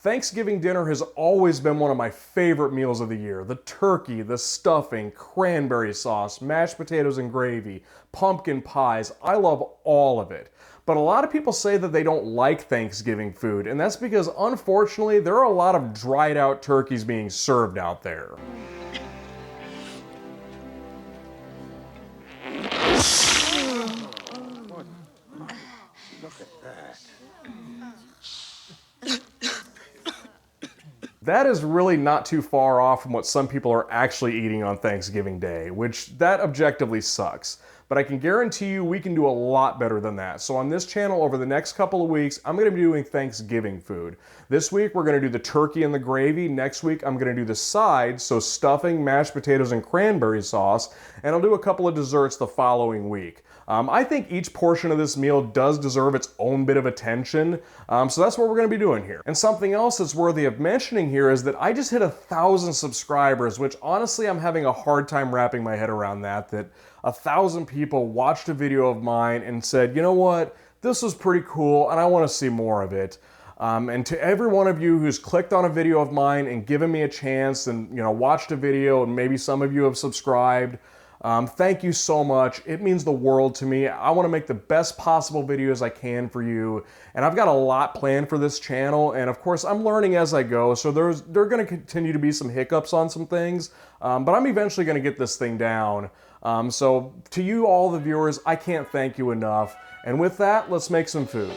Thanksgiving dinner has always been one of my favorite meals of the year. The turkey, the stuffing, cranberry sauce, mashed potatoes and gravy, pumpkin pies. I love all of it. But a lot of people say that they don't like Thanksgiving food, and that's because unfortunately there are a lot of dried out turkeys being served out there. That is really not too far off from what some people are actually eating on Thanksgiving Day, which that objectively sucks. But I can guarantee you we can do a lot better than that. So on this channel over the next couple of weeks, I'm gonna be doing Thanksgiving food. This week we're gonna do the turkey and the gravy. Next week I'm gonna do the sides, so stuffing, mashed potatoes, and cranberry sauce. And I'll do a couple of desserts the following week. I think each portion of this meal does deserve its own bit of attention, so that's what we're going to be doing here. And something else that's worthy of mentioning here is that I just hit 1,000 subscribers, which honestly I'm having a hard time wrapping my head around that 1,000 people watched a video of mine and said, you know what, this was pretty cool and I want to see more of it. And to every one of you who's clicked on a video of mine and given me a chance and watched a video, and maybe some of you have subscribed, thank you so much. It means the world to me. I want to make the best possible videos I can for you, and I've got a lot planned for this channel, and of course I'm learning as I go, so there are going to continue to be some hiccups on some things, but I'm eventually going to get this thing down. So to you all the viewers, I can't thank you enough, and with that, let's make some food.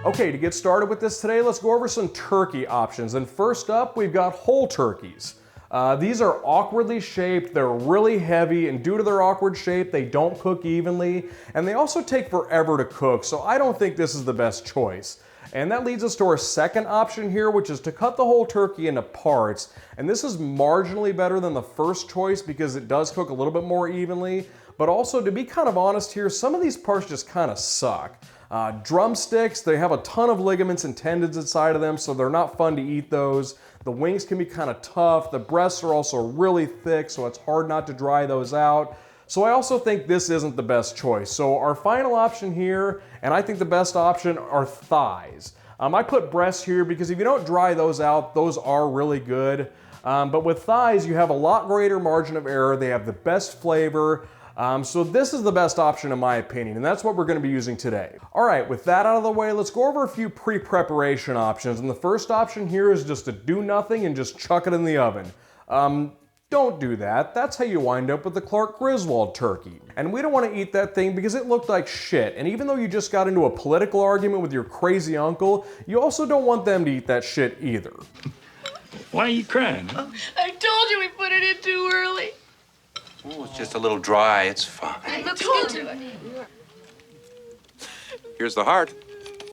Okay, to get started with this today, let's go over some turkey options. And first up, we've got whole turkeys. These are awkwardly shaped, they're really heavy, and due to their awkward shape, they don't cook evenly, and they also take forever to cook, so I don't think this is the best choice. And that leads us to our second option here, which is to cut the whole turkey into parts. And this is marginally better than the first choice because it does cook a little bit more evenly, but also, to be kind of honest here, some of these parts just kind of suck. Drumsticks, they have a ton of ligaments and tendons inside of them, so they're not fun to eat those. The wings can be kind of tough. The breasts are also really thick, so it's hard not to dry those out. So I also think this isn't the best choice. So our final option here, and I think the best option, are thighs. I put breasts here because if you don't dry those out, those are really good. But with thighs, you have a lot greater margin of error. They have the best flavor. So this is the best option in my opinion, and that's what we're going to be using today. All right, with that out of the way, let's go over a few pre-preparation options. And the first option here is just to do nothing and just chuck it in the oven. Don't do that. That's how you wind up with the Clark Griswold turkey. And we don't want to eat that thing because it looked like shit. And even though you just got into a political argument with your crazy uncle, you also don't want them to eat that shit either. Why are you crying? Oh, I told you we put it in too early. Oh, it's just a little dry. It's fine. I told you. Here's the heart.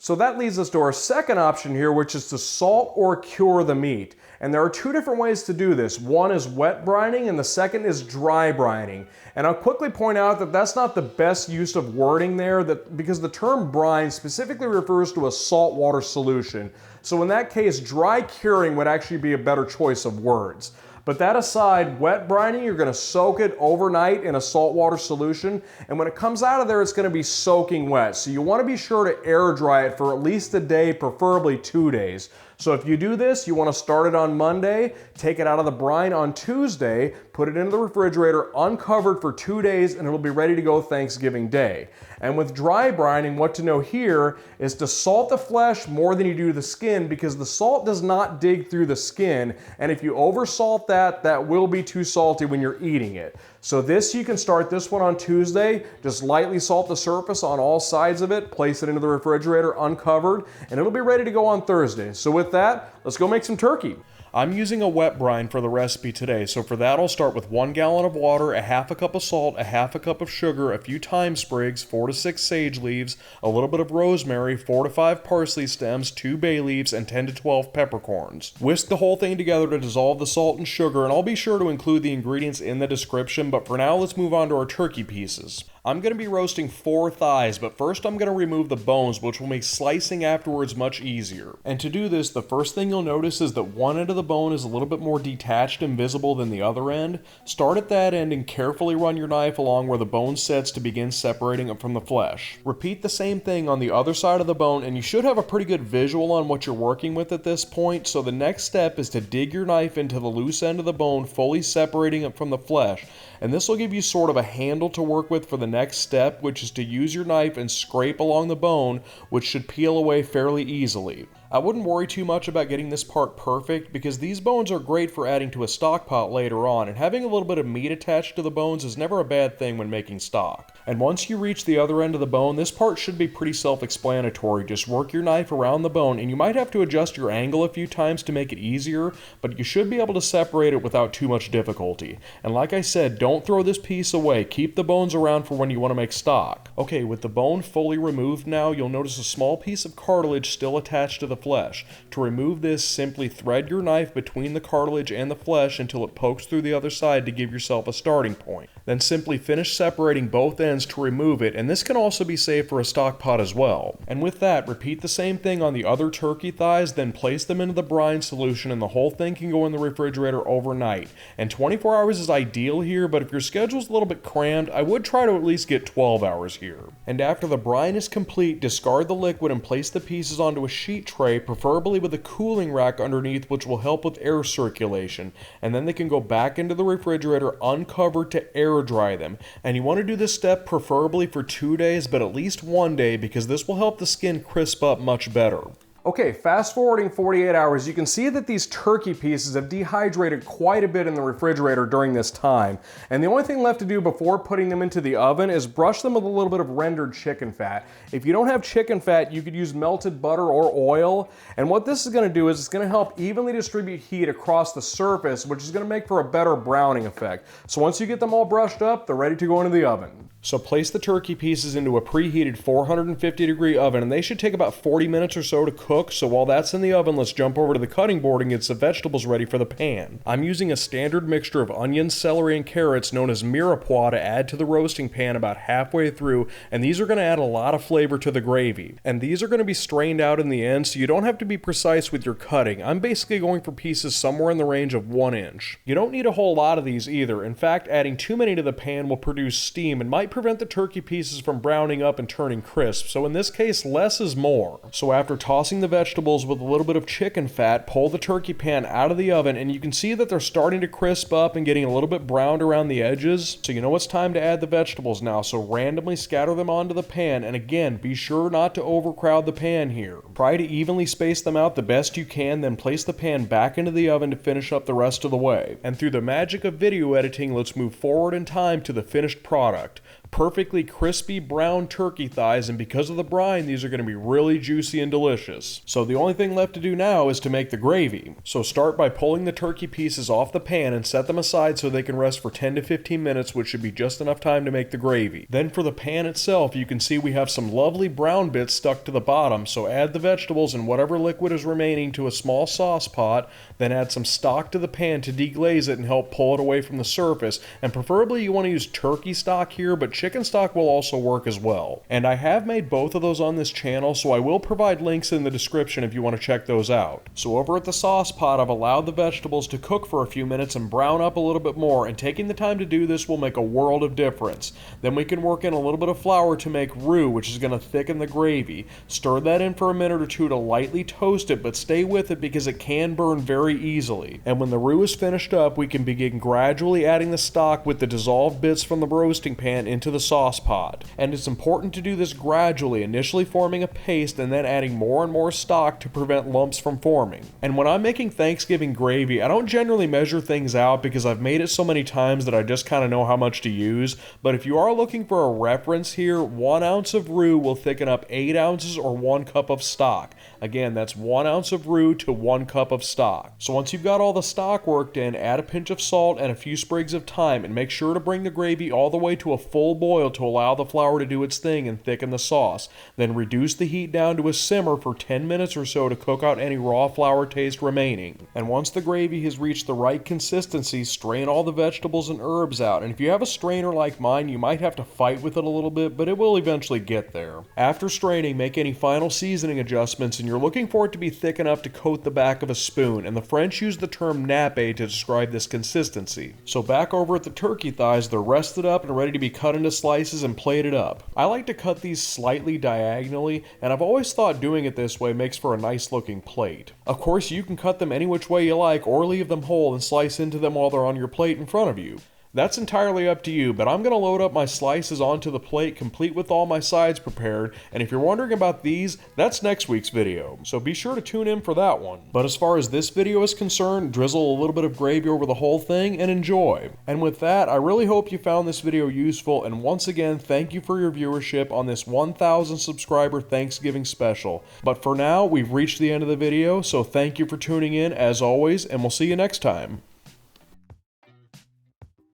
So that leads us to our second option here, which is to salt or cure the meat. And there are two different ways to do this. One is wet brining and the second is dry brining. And I'll quickly point out that that's not the best use of wording there, because the term brine specifically refers to a saltwater solution. So in that case, dry curing would actually be a better choice of words. But that aside, wet brining, you're gonna soak it overnight in a saltwater solution, and when it comes out of there, it's gonna be soaking wet. So you wanna be sure to air dry it for at least a day, preferably 2 days. So if you do this, you wanna start it on Monday, take it out of the brine on Tuesday, put it into the refrigerator uncovered for 2 days, and it'll be ready to go Thanksgiving Day. And with dry brining, what to know here is to salt the flesh more than you do the skin, because the salt does not dig through the skin, and if you over salt that, that will be too salty when you're eating it. So this, you can start this one on Tuesday, just lightly salt the surface on all sides of it, place it into the refrigerator uncovered, and it'll be ready to go on Thursday. So with that, let's go make some turkey. I'm using a wet brine for the recipe today, so for that I'll start with 1 gallon of water, a half a cup of salt, a half a cup of sugar, a few thyme sprigs, 4 to 6 sage leaves, a little bit of rosemary, 4 to 5 parsley stems, 2 bay leaves, and 10 to 12 peppercorns. Whisk the whole thing together to dissolve the salt and sugar, and I'll be sure to include the ingredients in the description, but for now let's move on to our turkey pieces. I'm going to be roasting 4 thighs, but first I'm going to remove the bones, which will make slicing afterwards much easier. And to do this, the first thing you'll notice is that one end of the bone is a little bit more detached and visible than the other end. Start at that end and carefully run your knife along where the bone sets to begin separating it from the flesh. Repeat the same thing on the other side of the bone, and you should have a pretty good visual on what you're working with at this point. So the next step is to dig your knife into the loose end of the bone, fully separating it from the flesh. And this will give you sort of a handle to work with for the next step, which is to use your knife and scrape along the bone, which should peel away fairly easily. I wouldn't worry too much about getting this part perfect because these bones are great for adding to a stock pot later on, and having a little bit of meat attached to the bones is never a bad thing when making stock. And once you reach the other end of the bone, this part should be pretty self-explanatory. Just work your knife around the bone, and you might have to adjust your angle a few times to make it easier, but you should be able to separate it without too much difficulty. And like I said, don't throw this piece away. Keep the bones around for when you want to make stock. Okay, with the bone fully removed now, you'll notice a small piece of cartilage still attached to the flesh. To remove this, simply thread your knife between the cartilage and the flesh until it pokes through the other side to give yourself a starting point. Then simply finish separating both ends to remove it, and this can also be saved for a stock pot as well. And with that, repeat the same thing on the other turkey thighs, then place them into the brine solution, and the whole thing can go in the refrigerator overnight. And 24 hours is ideal here, but if your schedule's a little bit crammed, I would try to at least get 12 hours here. And after the brine is complete, discard the liquid and place the pieces onto a sheet tray, preferably with a cooling rack underneath, which will help with air circulation. And then they can go back into the refrigerator uncovered to air dry them. And you want to do this step preferably for 2 days, but at least 1 day, because this will help the skin crisp up much better. Okay, fast forwarding 48 hours, you can see that these turkey pieces have dehydrated quite a bit in the refrigerator during this time. And the only thing left to do before putting them into the oven is brush them with a little bit of rendered chicken fat. If you don't have chicken fat, you could use melted butter or oil. And what this is going to do is it's going to help evenly distribute heat across the surface, which is going to make for a better browning effect. So once you get them all brushed up, they're ready to go into the oven. So place the turkey pieces into a preheated 450-degree oven, and they should take about 40 minutes or so to cook. So while that's in the oven, let's jump over to the cutting board and get some vegetables ready for the pan. I'm using a standard mixture of onions, celery, and carrots known as mirepoix to add to the roasting pan about halfway through, and these are going to add a lot of flavor to the gravy. And these are going to be strained out in the end, so you don't have to be precise with your cutting. I'm basically going for pieces somewhere in the range of 1 inch. You don't need a whole lot of these either. In fact, adding too many to the pan will produce steam and might prevent the turkey pieces from browning up and turning crisp. So in this case, less is more. So after tossing the vegetables with a little bit of chicken fat, pull the turkey pan out of the oven, and you can see that they're starting to crisp up and getting a little bit browned around the edges. So you know it's time to add the vegetables now. So randomly scatter them onto the pan, and again, be sure not to overcrowd the pan here. Try to evenly space them out the best you can, then place the pan back into the oven to finish up the rest of the way. And through the magic of video editing, let's move forward in time to the finished product. Perfectly crispy brown turkey thighs, and because of the brine, these are going to be really juicy and delicious. So the only thing left to do now is to make the gravy. So start by pulling the turkey pieces off the pan and set them aside so they can rest for 10 to 15 minutes, which should be just enough time to make the gravy. Then for the pan itself, you can see we have some lovely brown bits stuck to the bottom, so add the vegetables and whatever liquid is remaining to a small sauce pot, then add some stock to the pan to deglaze it and help pull it away from the surface. And preferably you want to use turkey stock here, but chicken stock will also work as well. And I have made both of those on this channel, so I will provide links in the description if you want to check those out. So over at the sauce pot, I've allowed the vegetables to cook for a few minutes and brown up a little bit more, and taking the time to do this will make a world of difference. Then we can work in a little bit of flour to make roux, which is going to thicken the gravy. Stir that in for a minute or two to lightly toast it, but stay with it because it can burn very easily. And when the roux is finished up, we can begin gradually adding the stock with the dissolved bits from the roasting pan into the sauce pot. And it's important to do this gradually, initially forming a paste and then adding more and more stock to prevent lumps from forming. And when I'm making Thanksgiving gravy, I don't generally measure things out because I've made it so many times that I just kind of know how much to use. But if you are looking for a reference here, 1 ounce of roux will thicken up 8 ounces or 1 cup of stock. Again, that's 1 ounce of roux to 1 cup of stock. So once you've got all the stock worked in, add a pinch of salt and a few sprigs of thyme, and make sure to bring the gravy all the way to a full boil to allow the flour to do its thing and thicken the sauce. Then reduce the heat down to a simmer for 10 minutes or so to cook out any raw flour taste remaining. And once the gravy has reached the right consistency, strain all the vegetables and herbs out. And if you have a strainer like mine, you might have to fight with it a little bit, but it will eventually get there. After straining, make any final seasoning adjustments, and you're looking for it to be thick enough to coat the back of a spoon, and the French use the term nappe to describe this consistency. So back over at the turkey thighs, they're rested up and ready to be cut into slices and plated up. I like to cut these slightly diagonally, and I've always thought doing it this way makes for a nice looking plate. Of course, you can cut them any which way you like or leave them whole and slice into them while they're on your plate in front of you. That's entirely up to you, but I'm going to load up my slices onto the plate complete with all my sides prepared, and if you're wondering about these, that's next week's video, so be sure to tune in for that one. But as far as this video is concerned, drizzle a little bit of gravy over the whole thing and enjoy. And with that, I really hope you found this video useful, and once again, thank you for your viewership on this 1,000 subscriber Thanksgiving special. But for now, we've reached the end of the video, so thank you for tuning in as always, and we'll see you next time.